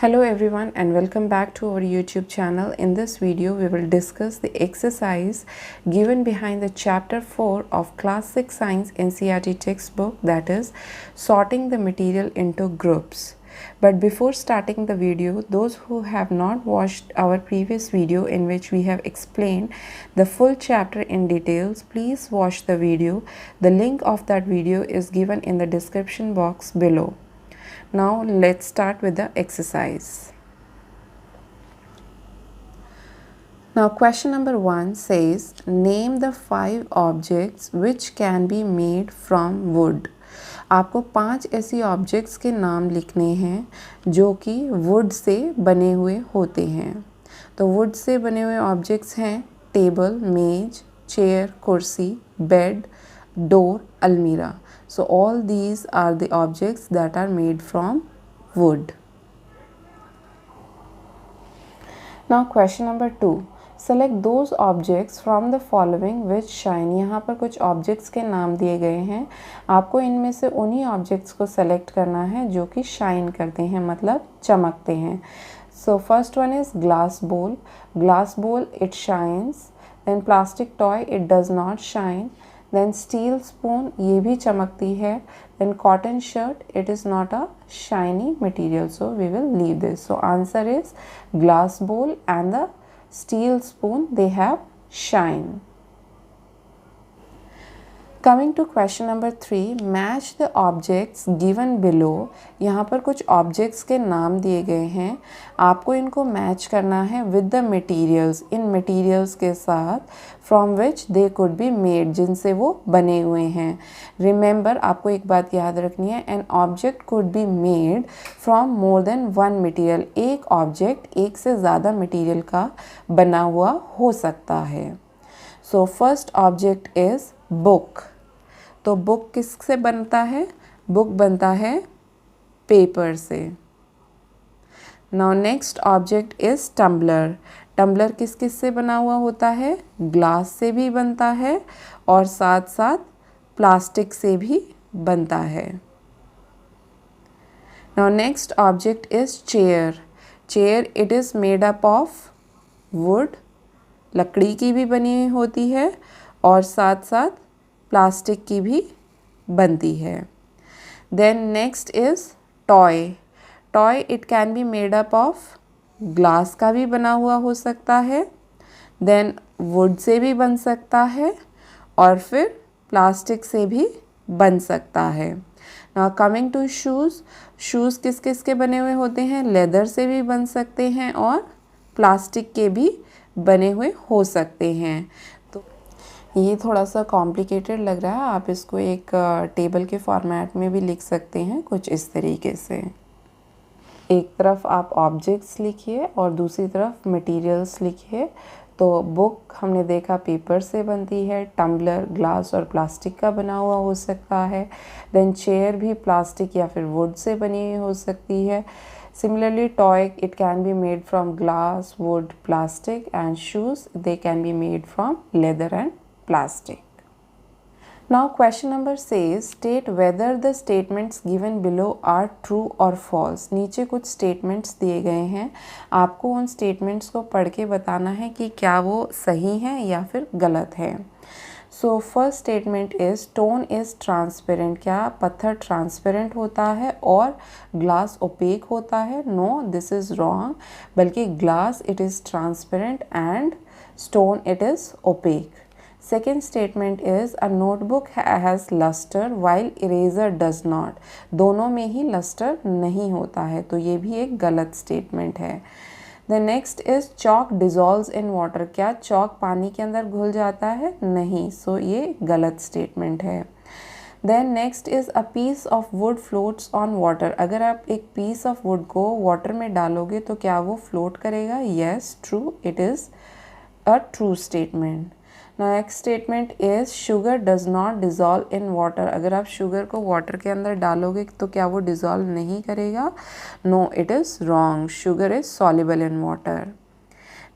Hello everyone and welcome back to our YouTube channel. In this video we will discuss the exercise given behind the chapter 4 of class 6 science NCERT textbook, that is sorting the material into groups. But before starting the video, those who have not watched our previous video in which we have explained the full chapter in details, please watch the video. The link of that video is given in the description box below. Now let's start with the exercise. Now question number 1 says, name the 5 objects which can be made from wood. आपको 5 ऐसी objects के नाम लिखने हैं जो कि would say बने हुए होते हैं. तो वुड से बने हुए ऑब्जेक्ट्स हैं टेबल, मेज, चेयर, कुर्सी, bed, door, almirah. So all these are the objects that are made from wood. Now question number 2. Select those objects from the following which shine. यहाँ पर कुछ objects के नाम दिए गए हैं. आपको इनमें से उन्हीं objects को select करना है जो कि shine करते हैं, मतलब चमकते हैं. So first one is glass bowl. Glass bowl, it shines. Then plastic toy, it does not shine. Then steel spoon, ये भी चमकती है. Then cotton shirt, it is not a shiny material, so we will leave this. So answer is glass bowl and the steel spoon, they have shine. Coming to question number 3, match the objects given below. यहाँ पर कुछ objects के नाम दिए गए हैं. आपको इनको match करना है with the materials. In materials के साथ from which they could be made, जिनसे वो बने हुए हैं. Remember, आपको एक बात याद रखनी है, an object could be made from more than one material. एक object एक से ज़्यादा material का बना हुआ हो सकता है. So first object is book. तो बुक किससे बनता है? बुक बनता है पेपर से. Now next object is tumbler. Tumbler किस किस से बना हुआ होता है? ग्लास से भी बनता है और साथ साथ प्लास्टिक से भी बनता है. Now next object is chair. Chair it is made up of would. लकड़ी की भी बनी हुई होती है और साथ साथ प्लास्टिक की भी बनती है. Then next is toy. Toy it can be made up of glass का भी बना हुआ हो सकता है, देन वुड से भी बन सकता है और फिर प्लास्टिक से भी बन सकता है. Now coming to shoes. Shoes किस किस के बने हुए होते हैं? लेदर से भी बन सकते हैं और प्लास्टिक के भी बने हुए हो सकते हैं. ये थोड़ा सा कॉम्प्लिकेटेड लग रहा है, आप इसको एक टेबल के फॉर्मेट में भी लिख सकते हैं कुछ इस तरीके से. एक तरफ आप ऑब्जेक्ट्स लिखिए और दूसरी तरफ मटेरियल्स लिखिए. तो बुक हमने देखा पेपर से बनती है, टम्बलर ग्लास और प्लास्टिक का बना हुआ हो सकता है, देन चेयर भी प्लास्टिक या फिर वुड से बनी हुई हो सकती है. Similarly, toy it can be made from glass, wood, plastic, and shoes they can be made from leather and plastic. Now question number says, state whether the statements given below are true or false. नीचे कुछ statements दिए गए हैं, आपको उन statements को पढ़ के बताना है कि क्या वो सही हैं या फिर गलत हैं. So first statement is stone is transparent. क्या पत्थर transparent होता है और glass opaque होता है? No, this is wrong. बल्कि glass it is transparent and stone it is opaque. Second statement is a notebook has luster while eraser does not. दोनों में ही luster नहीं होता है, तो ये भी एक गलत statement है. The next is chalk dissolves in water. क्या chalk पानी के अंदर घुल जाता है? नहीं, so ये गलत statement है. Then next is a piece of wood floats on water. अगर आप एक piece of wood को water में डालोगे तो क्या वो float करेगा? Yes, true. It is a true statement. Next statement is sugar does not dissolve in water. अगर आप शुगर को वाटर के अंदर डालोगे तो क्या वो डिज़ोल्व नहीं करेगा? No, it is wrong. Sugar is soluble in water.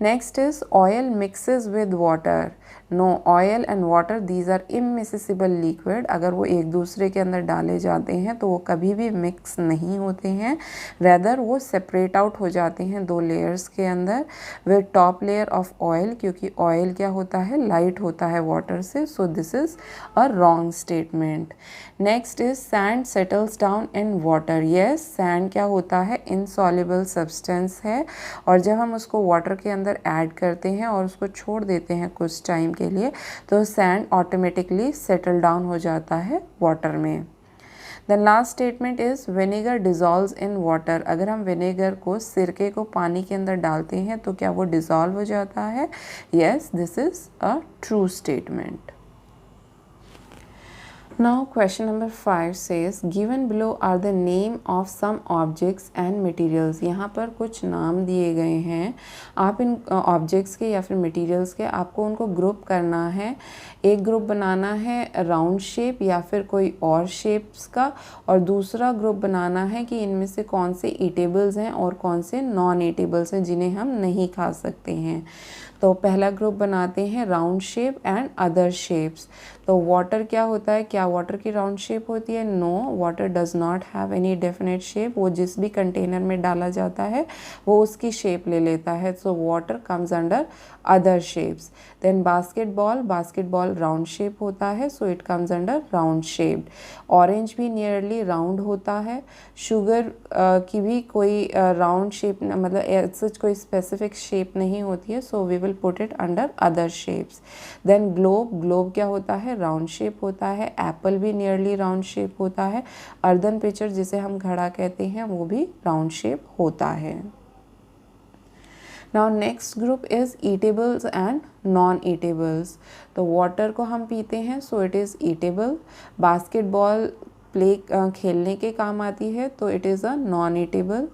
Next is oil mixes with water. No, oil and water these are immiscible liquid, अगर वो एक दूसरे के अंदर डाले जाते हैं तो वो कभी भी मिक्स नहीं होते हैं, रेदर वो सेपरेट आउट हो जाते हैं दो लेयर्स के अंदर, with top layer of oil, क्योंकि ऑयल क्या होता है, लाइट होता है वाटर से, so this is a wrong statement. Next is sand settles down in water, yes, sand क्या होता है, इनसॉल्युबल सब्सटेंस है, और जब हम उसको वाटर के अंदर ऐड करते हैं और उसको छोड़ देते हैं कुछ टाइम के लिए तो सैंड ऑटोमेटिकली सेटल डाउन हो जाता है वाटर में। The last statement is vinegar dissolves in water, अगर हम विनेगर को, सिरके को पानी के अंदर डालते हैं तो क्या वो डिजॉल्व हो जाता है, yes, this is a true statement. Now question number 5 says given below are the name of some objects and materials, यहाँ पर कुछ नाम दिए गए हैं, आप इन ऑब्जेक्ट्स के या फिर मटेरियल्स के आपको उनको ग्रुप करना है, एक ग्रुप बनाना है राउंड शेप या फिर कोई और शेप्स का, और दूसरा ग्रुप बनाना है कि इनमें से कौन से ईटेबल्स हैं और कौन से नॉन ईटेबल्स हैं जिन्हें हम नहीं खा सकते हैं। तो पहला ग्रुप बनाते हैं round shape and other shapes. तो वाटर क्या होता है, क्या वाटर की राउंड शेप होती है, no, water does not have any definite shape, वो जिस भी कंटेनर में डाला जाता है वो उसकी शेप ले लेता है, so water comes under other shapes. Then basketball, basketball round shape होता है, so it comes under round shaped. Orange भी नियरली राउंड होता है, शुगर की भी कोई राउंड शेप, मतलब सच कोई स्पेसिफिक शेप नहीं होती है, so we will put it under other shapes. Then globe, globe क्या होता है, राउंड शेप होता है, एप्पल भी नियरली राउंड शेप होता है, अर्दन पिचर जिसे हम घड़ा कहते हैं वो भी राउंड शेप होता है। Now next group is eatables and non eatables. तो वाटर को हम पीते हैं, so it is eatable, basketball play खेलने के काम आती है तो it is a non eatable,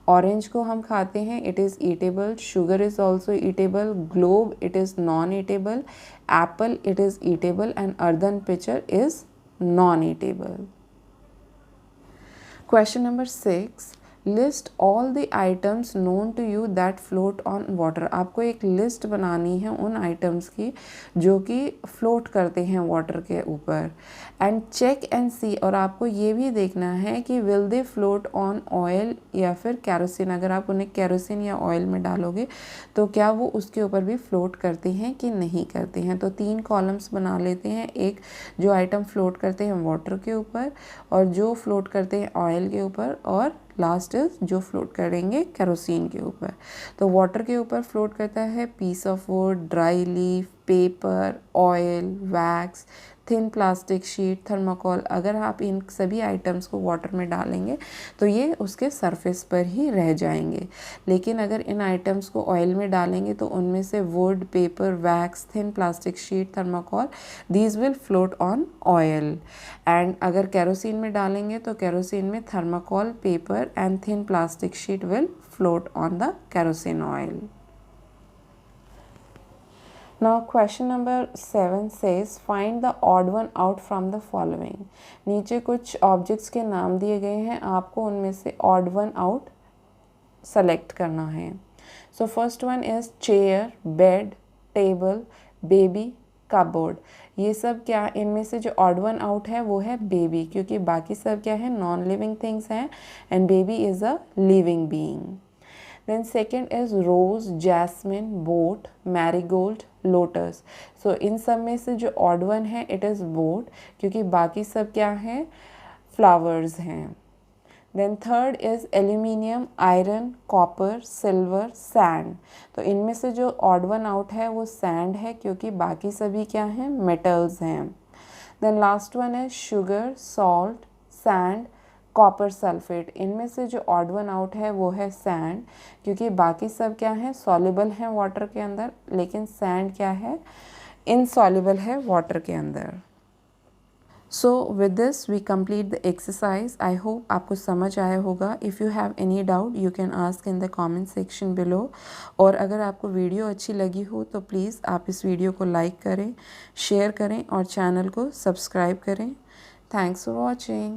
orange को हम खाते हैं, it is eatable, sugar is also eatable, globe it is non eatable, apple it is eatable and earthen pitcher is non eatable. Question number 6, list all the items known to you that float on water, आपको एक list बनानी है उन items की जो कि float करते हैं वाटर के ऊपर, एंड चेक एंड सी, और आपको ये भी देखना है कि will they float on oil या फिर कैरोसिन, अगर आप उन्हें कैरोसिन या ऑयल में डालोगे तो क्या वो उसके ऊपर भी फ्लोट करते हैं कि नहीं करते हैं। तो 3 कॉलम्स बना लेते हैं, एक जो आइटम फ्लोट करते हैं वाटर के ऊपर, और जो फ्लोट करते हैं ऑयल के ऊपर, और लास्ट इज जो फ्लोट करेंगे केरोसिन के ऊपर। तो वाटर के ऊपर फ्लोट करता है piece of wood, dry leaf, paper, oil, wax, thin plastic sheet, thermocol. अगर आप इन सभी आइटम्स को वाटर में डालेंगे तो ये उसके सरफेस पर ही रह जाएंगे, लेकिन अगर इन आइटम्स को ऑयल में डालेंगे तो उनमें से would, paper, wax, thin plastic sheet, thermocol, these will float on oil. And अगर केरोसिन में डालेंगे तो केरोसिन में thermocol, paper and thin plastic sheet will float on the kerosene oil. Now question number 7 says find the odd one out from the following. नीचे कुछ objects के नाम दिए गए हैं, आपको उनमें से odd one out सेलेक्ट करना है। So first one is chair, bed, table, baby, cupboard. ये सब क्या, इनमें से जो ऑड वन आउट है वो है बेबी, क्योंकि बाकी सब क्या है, नॉन लिविंग थिंग्स हैं, and baby is a living being. Then second is rose, jasmine, boat, marigold, lotus. So इन सब में से जो ऑड वन है इट इज़ बोट, क्योंकि बाकी सब क्या हैं, फ्लावर्स हैं। Then third is aluminium, iron, copper, silver, sand. तो इनमें से जो ऑड वन आउट है वो सैंड है, क्योंकि बाकी सभी क्या हैं, मेटल्स हैं। देन लास्ट वन है sugar, salt, sand, copper sulphate. इनमें से जो ऑड वन आउट है वो है सैंड, क्योंकि बाकी सब क्या है, सॉल्युबल हैं वाटर के अंदर, लेकिन सैंड क्या है, इनसॉल्युबल है वाटर के अंदर। So with this we complete the exercise. I hope आपको समझ आया होगा. If you have any doubt you can ask in the comment section below. और अगर आपको वीडियो अच्छी लगी हो तो प्लीज़ आप इस वीडियो को लाइक करें, शेयर करें और चैनल को सब्सक्राइब करें. Thanks for watching.